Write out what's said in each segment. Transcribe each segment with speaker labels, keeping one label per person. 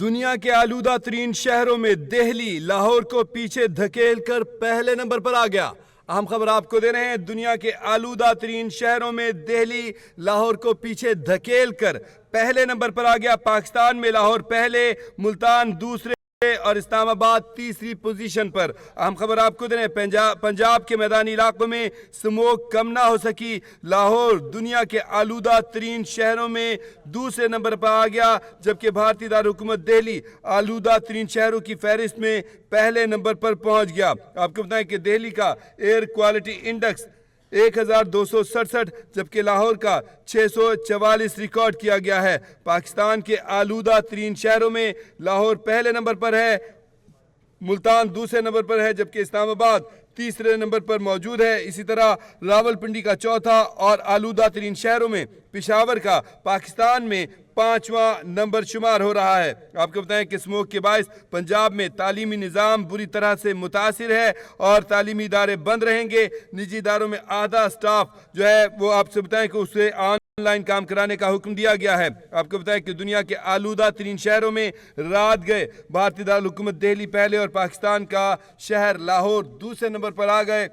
Speaker 1: دنیا کے آلودہ ترین شہروں میں دہلی لاہور کو پیچھے دھکیل کر پہلے نمبر پر آ گیا۔ اہم خبر آپ کو دے رہے ہیں، دنیا کے آلودہ ترین شہروں میں دہلی لاہور کو پیچھے دھکیل کر پہلے نمبر پر آ گیا۔ پاکستان میں لاہور پہلے، ملتان دوسرے اور اسلام آباد تیسری پوزیشن پر۔ اہم خبر آپ کو دے رہے ہیں، پنجاب کے میدانی علاقوں میں سموک کم نہ ہو سکی، لاہور دنیا کے آلودہ ترین شہروں میں دوسرے نمبر پر آ گیا، جبکہ بھارتی دارالحکومت دہلی آلودہ ترین شہروں کی فہرست میں پہلے نمبر پر پہنچ گیا۔ آپ کو بتائیں کہ دہلی کا ایئر کوالٹی انڈیکس 1267 جبکہ لاہور کا 644 ریکارڈ کیا گیا ہے۔ پاکستان کے آلودہ ترین شہروں میں لاہور پہلے نمبر پر ہے، ملتان دوسرے نمبر پر ہے، جبکہ اسلام آباد تیسرے نمبر پر موجود ہے۔ اسی طرح راولپنڈی کا چوتھا اور آلودہ ترین شہروں میں پشاور کا پاکستان میں 5واں نمبر شمار ہو رہا ہے۔ آپ کو بتائیں کہ سموک کے باعث پنجاب میں تعلیمی نظام بری طرح سے متاثر ہے اور تعلیمی ادارے بند رہیں گے۔ نجی اداروں میں آدھا سٹاف جو ہے وہ آپ سے بتائیں کہ اسے آن لائن کام کرانے کا حکم دیا گیا ہے۔ آپ کو بتائیں کہ دنیا کے آلودہ ترین شہروں میں رات گئے بھارتی دارالحکومت دہلی پہلے اور پاکستان کا شہر لاہور دوسرے نمبر پر آ گئے۔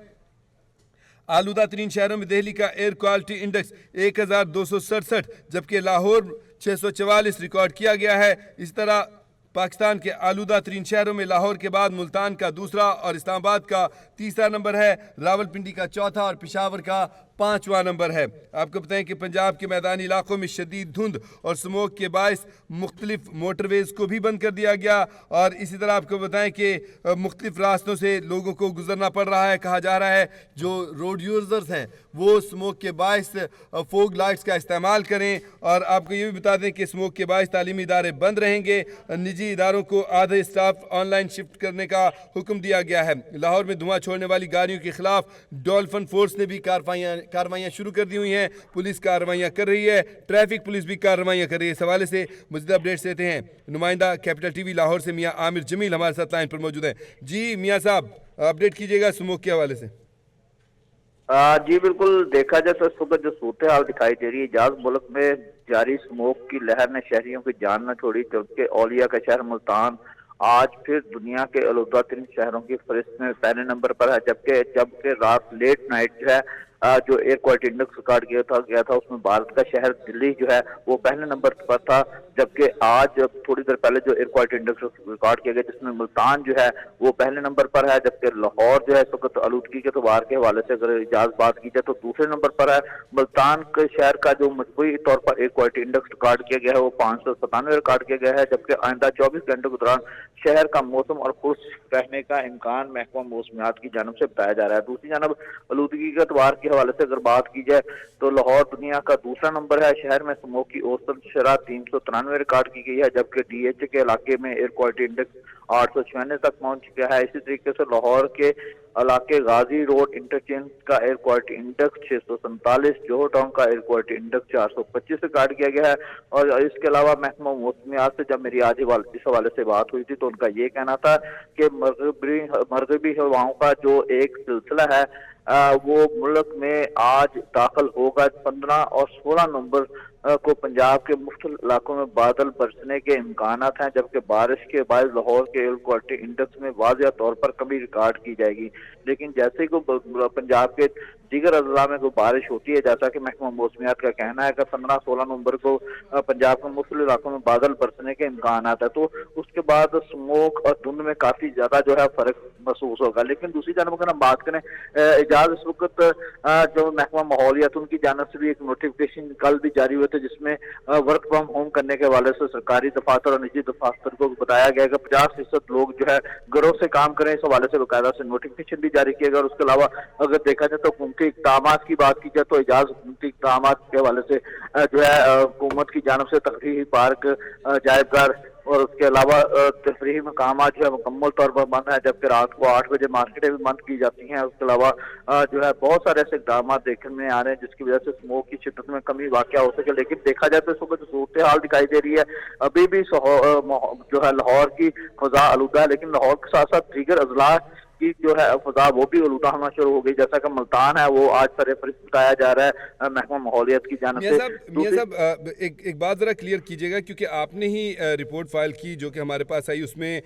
Speaker 1: آلودہ ترین شہروں میں دہلی کا ایئر کوالٹی انڈیکس 1267 جبکہ لاہور 644 ریکارڈ کیا گیا ہے۔ اس طرح پاکستان کے آلودہ ترین شہروں میں لاہور کے بعد ملتان کا دوسرا اور اسلام آباد کا تیسرا نمبر ہے، راولپنڈی کا چوتھا اور پشاور کا 5واں نمبر ہے۔ آپ کو بتائیں کہ پنجاب کے میدانی علاقوں میں شدید دھند اور سموک کے باعث مختلف موٹر ویز کو بھی بند کر دیا گیا، اور اسی طرح آپ کو بتائیں کہ مختلف راستوں سے لوگوں کو گزرنا پڑ رہا ہے۔ کہا جا رہا ہے جو روڈ یوزرز ہیں وہ سموک کے باعث فوگ لائٹس کا استعمال کریں، اور آپ کو یہ بھی بتا دیں کہ سموک کے باعث تعلیمی ادارے بند رہیں گے۔ نجی اداروں کو آدھے اسٹاف آن لائن شفٹ کرنے کا حکم دیا گیا ہے۔ لاہور میں دھواں چھوڑنے والی گاڑیوں کے خلاف ڈولفن فورس نے بھی کارروائیاں شروع کر دی ہوئی ہیں، پولیس کارروائیاں کر رہی ہے، ٹریفک پولیس بھی کارروائیاں کر رہی ہے۔ اس حوالے سے مزید اپڈیٹس دیتے ہیں نمائندہ کیپٹل ٹی وی لاہور سے میاں عامر جمیل ہمارے ساتھ لائن پر موجود ہیں۔ جی میاں صاحب، اپڈیٹ کیجیے گا سموک کے حوالے سے۔
Speaker 2: جی بالکل، دیکھا جائے تو اس وقت جو صورتحال دکھائی دے رہی ہے، جاز ملک میں جاری سموک کی لہر نے شہریوں کی جان نہ چھوڑی، جبکہ اولیاء کا شہر ملتان آج پھر دنیا کے آلودہ ترین شہروں کی فہرست میں پہلے نمبر پر ہے، جبکہ رات لیٹ نائٹ جو ہے جو ایئر کوالٹی انڈیکس ریکارڈ کیا تھا اس میں بھارت کا شہر دلی جو ہے وہ پہلے نمبر پر تھا، جبکہ آج تھوڑی دیر پہلے جو ایئر کوالٹی انڈیکس ریکارڈ کیا گیا جس میں ملتان جو ہے وہ پہلے نمبر پر ہے، جبکہ لاہور جو ہے اس وقت آلودگی کے اعتبار کے حوالے سے اگر اجازت بات کی جائے تو دوسرے نمبر پر ہے۔ ملتان کے شہر کا جو مجموعی طور per air quality index record کیا گیا ہے وہ 597 ریکارڈ کیا گیا ہے، جبکہ آئندہ 24 گھنٹوں کے دوران شہر کا موسم اور خشک رہنے کا امکان محکمہ موسمیات کی جانب سے بتایا جا رہا ہے۔ دوسری جانب آلودگی کے اعتبار کے حوالے سے اگر بات کی جائے تو لاہور دنیا کا دوسرا نمبر ہے، شہر میں سموک کی اوسط شرح 393 ریکارڈ کی گئی ہے، جبکہ ڈی ایچ کے علاقے میں ایئر کوالٹی انڈیکس 896 تک پہنچ گیا ہے۔ اسی طریقے سے لاہور کے علاقے غازی روڈ انٹرچینج کا ایئر کوالٹی انڈیکس 647، جوہر ٹاؤن کا ایئر کوالٹی انڈیکس 425 ریکارڈ کیا گیا ہے۔ اور اس کے علاوہ محکمہ موسمیات سے جب میری آج اس حوالے سے بات ہوئی تھی تو ان کا یہ کہنا تھا کہ مغربی ہواؤں کا جو ایک سلسلہ ہے وہ ملک میں آج داخل ہوگا۔ 15 اور 16 نومبر کو پنجاب کے مختلف علاقوں میں بادل برسنے کے امکانات ہیں، جبکہ بارش کے باعث لاہور کے ایئر کوالٹی انڈیکس میں واضح طور پر کمی ریکارڈ کی جائے گی، لیکن جیسے ہی پنجاب کے دیگر اضلاع میں کوئی بارش ہوتی ہے، جیسا کہ محکمہ موسمیات کا کہنا ہے کہ 15-16 نومبر کو پنجاب کے مختلف علاقوں میں بادل برسنے کے امکانات ہیں، تو اس کے بعد سموک اور دھند میں کافی زیادہ جو ہے فرق محسوس ہوگا۔ لیکن دوسری جانب اگر ہم بات کریں، اعجاز اس وقت جو محکمہ ماحولیات ان کی جانب سے بھی ایک نوٹیفکیشن کل بھی جاری ہوئے تھے جس میں ورک فرام ہوم کرنے کے حوالے سے سرکاری دفاتر اور نجی دفاتر کو بتایا گیا کہ 50% لوگ جو ہے گھروں سے کام کریں، اس حوالے سے باقاعدہ سے نوٹیفکیشن بھی جاری کیا گیا۔ اور اس کے علاوہ اگر دیکھا جائے تو حکومتی اقدامات کی بات کی جائے تو اعجاز حکومتی اقدامات کے حوالے سے جو ہے حکومت کی جانب سے تفریحی پارک، عجائب گھر اور اس کے علاوہ تفریحی مقامات جو ہے مکمل طور پر بند ہیں، جبکہ رات کو 8 بجے مارکیٹیں بھی بند کی جاتی ہیں۔ اس کے علاوہ جو ہے بہت سارے ایسے اقدامات دیکھنے میں آ رہے ہیں جس کی وجہ سے سموک کی شدت میں کمی واقع ہو سکے، لیکن دیکھا جائے تو اس وقت صورتحال دکھائی دے رہی ہے ابھی بھی جو ہے لاہور کی فضا آلودہ ہے، لیکن لاہور کے ساتھ ساتھ دیگر اضلاع की जो है फजा वो भी आलूदा होना शुरू हो गई। जैसा कि मुल्तान है वो आज सरफहरिस्त बताया जा रहा है महकमा माहौलियात की जानिब से।
Speaker 1: मियां साहब एक बात ज़रा क्लियर कीजिएगा, क्योंकि आपने ही रिपोर्ट फाइल की जो कि हमारे पास आई, उसमें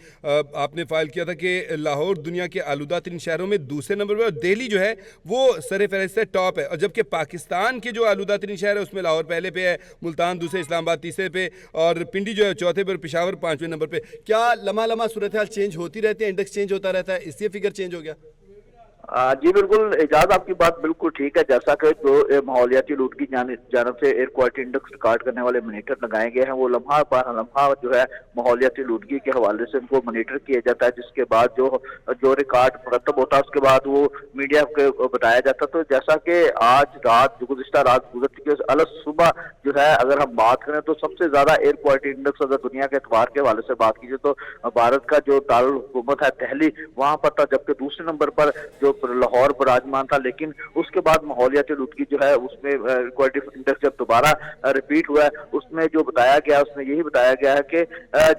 Speaker 1: आपने फाइल किया था कि लाहौर दुनिया के आलूदा तरीन शहरों में दूसरे नंबर पर और दिल्ली जो है वो सरफहरिस्त से टॉप है, और जबकि पाकिस्तान के जो आलूदा तरीन शहर है उसमें लाहौर पहले पे है, मुल्तान दूसरे, इस्लामाबाद तीसरे पे और पिंडी जो है चौथे पर, पेशावर 5वें नंबर पे। क्या लम्हा लम्हा सूरत हाल चेंज होती रहती है, इंडेक्स चेंज होता रहता है, इसलिए फिगर चेंज हो गया?
Speaker 2: जी बिल्कुल एजाज, आपकी बात बिल्कुल ठीक है। जैसा कि जो माहौलियाती लूट की जानब से एयर क्वालिटी इंडेक्स रिकॉर्ड करने वाले मॉनिटर लगाए गए हैं, वो लम्हा पर लम्हा जो है माहौलियाती लूटगी के हवाले से उनको मॉनिटर किया जाता है, जिसके बाद जो रिकॉर्ड मुरतब होता है उसके बाद वो मीडिया को बताया जाता है। तो जैसा कि आज रात गुज़िश्ता रात गुजर चुकी है, अलग सुबह जो है अगर हम बात करें तो सबसे ज्यादा एयर क्वालिटी इंडेक्स अगर दुनिया के एतबार के हवाले से बात कीजिए तो भारत का जो दारुल हुकूमत है दिल्ली वहां पर था, जबकि दूसरे नंबर पर जो लाहौर विराजमान था। लेकिन उसके बाद माहौलियाती लूटगी जो है उसमें क्वालिटी इंडेक्स जब दोबारा रिपीट हुआ है, उसमें जो बताया गया उसमें यही बताया गया है कि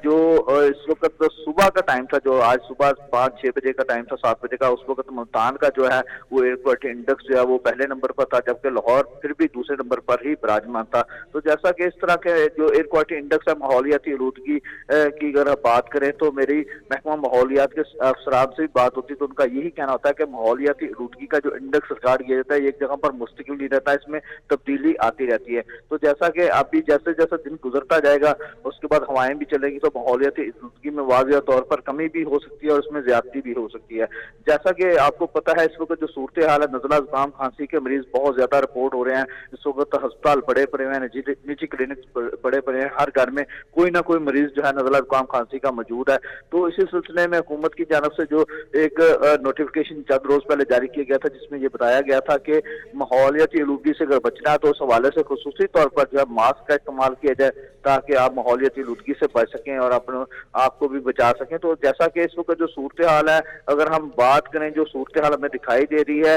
Speaker 2: जो इस वक्त सुबह का टाइम था, जो आज सुबह 5-6 बजे का टाइम था, 7 बजे का, उस वक्त मुल्तान का जो है वो एयर क्वालिटी इंडेक्स जो है वो पहले नंबर पर था, जबकि लाहौर फिर भी दूसरे नंबर पर ही विराजमान था। तो जैसा कि इस तरह के जो एयर क्वालिटी इंडेक्स है माहौलियाती लूटगी की अगर बात करें तो मेरी महकमा माहौलियात के अफसरान से भी बात होती है तो उनका यही कहना होता है कि माहौलियाती लूटगी का जो इंडेक्स रिकॉर्ड किया जाता है एक जगह पर मुस्तकिल नहीं रहता है, इसमें तब्दीली आती रहती है। तो जैसा कि अभी जैसे जैसे दिन गुजरता जाएगा उसके बाद हवाएं भी चलेंगी तो माहौलियाती लूटगी में वाज़ेह तौर पर कमी भी हो सकती है और उसमें ज्यादती भी हो सकती है। जैसा कि आपको पता है इस वक्त जो सूरत हाल है, नज़ला जुकाम खांसी के मरीज बहुत ज्यादा रिपोर्ट हो रहे हैं। इस वक्त अस्पताल बड़े पड़े हुए हैं, निजी क्लिनिक बड़े पड़े हैं, हर घर में कोई ना कोई मरीज जो है नज़ला जुकाम खांसी का मौजूद है। तो इसी सिलसिले में हुकूमत की जानब से जो एक नोटिफिकेशन चंद रोज पहले जारी किया गया था जिसमें यह बताया गया था कि माहौलियाती आलूदगी से अगर बचना है तो उस हवाले से खुसूसी तौर पर जो है मास्क का इस्तेमाल किया जाए ताकि आप माहौलियाती आलूदगी से बच सकें और अपने आप को भी बचा सकें। तो जैसा कि इस वक्त जो सूरत हाल है, अगर हम बात करें जो सूरत हाल हमें दिखाई दे रही है,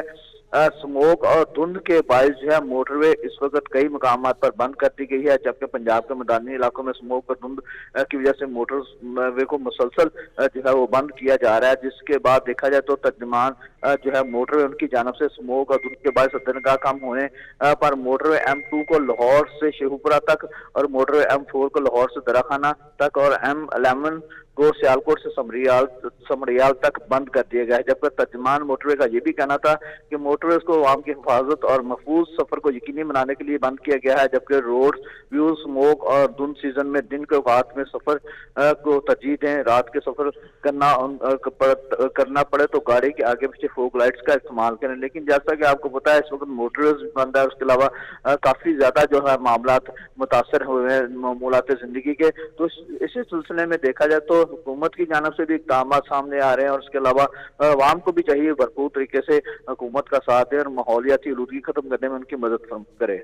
Speaker 2: स्मोक और धुंध के बायस जो है मोटरवे इस वक्त कई मकामात पर बंद कर दी गई है, जबकि पंजाब के मैदानी इलाकों में स्मोक और धुंध की वजह से मोटरवे को मुसलसल जो है वो बंद किया जा रहा है। जिसके बाद देखा जाए तो तर्जुमान जो है मोटरवे उनकी जानब से स्मोक और धुंध के बायस दिनगाह कम होने पर मोटरवे M2 को लाहौर से शेखुपुरा तक और मोटरवे M4 को लाहौर से दराखाना तक और M11 को सियालकोट से समरियाल तक बंद कर दिया गया है। जबकि तर्जुमान मोटरवे का यह भी कहना था कि मोटरवे को आवाम की हिफाजत और महफूज सफर को यकीनी बनाने के लिए बंद किया गया है, जबकि रोड व्यू स्मोक और धुंध सीजन में दिन के औकात में सफर को तरजीह दें, रात के सफर करना पड़े तो गाड़ी के आगे पीछे फोक लाइट्स का इस्तेमाल करें। लेकिन जैसा कि आपको पता है इस वक्त मोटरवे बंद है, उसके अलावा काफी ज्यादा जो है मामला मुतासर हुए हैं मामूलात जिंदगी के। तो इसी सिलसिले में देखा जाए तो हुकूमत की जानब से भी इक़दाम सामने आ रहे हैं और उसके अलावा अवाम को भी चाहिए भरपूर तरीके से हुकूमत का साथ दे और माहौलियाती आलूदगी खत्म करने में उनकी मदद करे।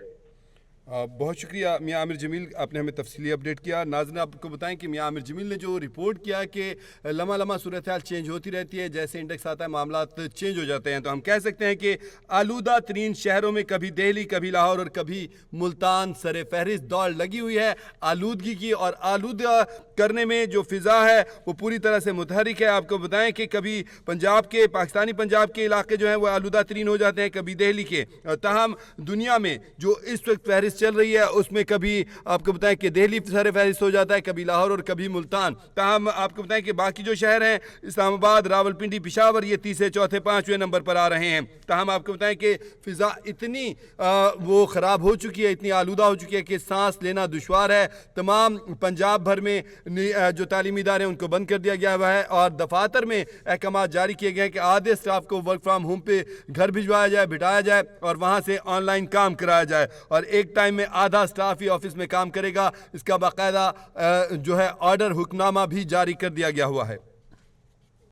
Speaker 1: बहुत शुक्रिया मियां आमिर जमील, आपने हमें तफसीली अपडेट किया। नाज़रीन आपको बताएं कि मियां आमिर जमील ने जो रिपोर्ट किया कि लम्हा लम्हा सूरत हाल चेंज होती रहती है, जैसे इंडेक्स आता है मामला चेंज हो जाते हैं। तो हम कह सकते हैं कि आलूदा तरीन शहरों में कभी दिल्ली, कभी लाहौर और कभी मुल्तान सर फहरिस्त दौड़ लगी हुई है आलूदगी की, और आलूदा करने में जो फ़िज़ा है वो पूरी तरह से मुतहरिक है। आपको बताएं कि कभी पंजाब के, पाकिस्तानी पंजाब के इलाके जो हैं वो आलूदा तरीन हो जाते हैं, कभी दिल्ली के। ताहम दुनिया में जो इस वक्त फहरिस्त चल रही है उसमें कभी आपको बताएं कि दिल्ली सर फहरिस्त हो जाता है, कभी लाहौर और कभी मुल्तान। ताहम आपको बताएं कि बाकी जो शहर हैं इस्लामाबाद, रावलपिंडी, पेशावर, ये तीसरे, चौथे, 5वें नंबर पर आ रहे हैं। ताहम आपको बताएं कि फ़िज़ा इतनी वो ख़राब हो चुकी है, इतनी आलूदा हो चुकी है कि सांस लेना दुश्वार है। तमाम पंजाब भर में जो तालीमी इदारे हैं उनको बंद कर दिया गया हुआ है और दफातर में अहकाम जारी किए गए हैं कि आधे स्टाफ को वर्क फ्राम होम पे घर भिजवाया जाए, बिठाया जाए और वहाँ से ऑनलाइन काम कराया जाए, और एक टाइम में आधा स्टाफ ही ऑफिस में काम करेगा। इसका बाकायदा जो है ऑर्डर, हुक्मनामा भी जारी कर दिया गया हुआ है।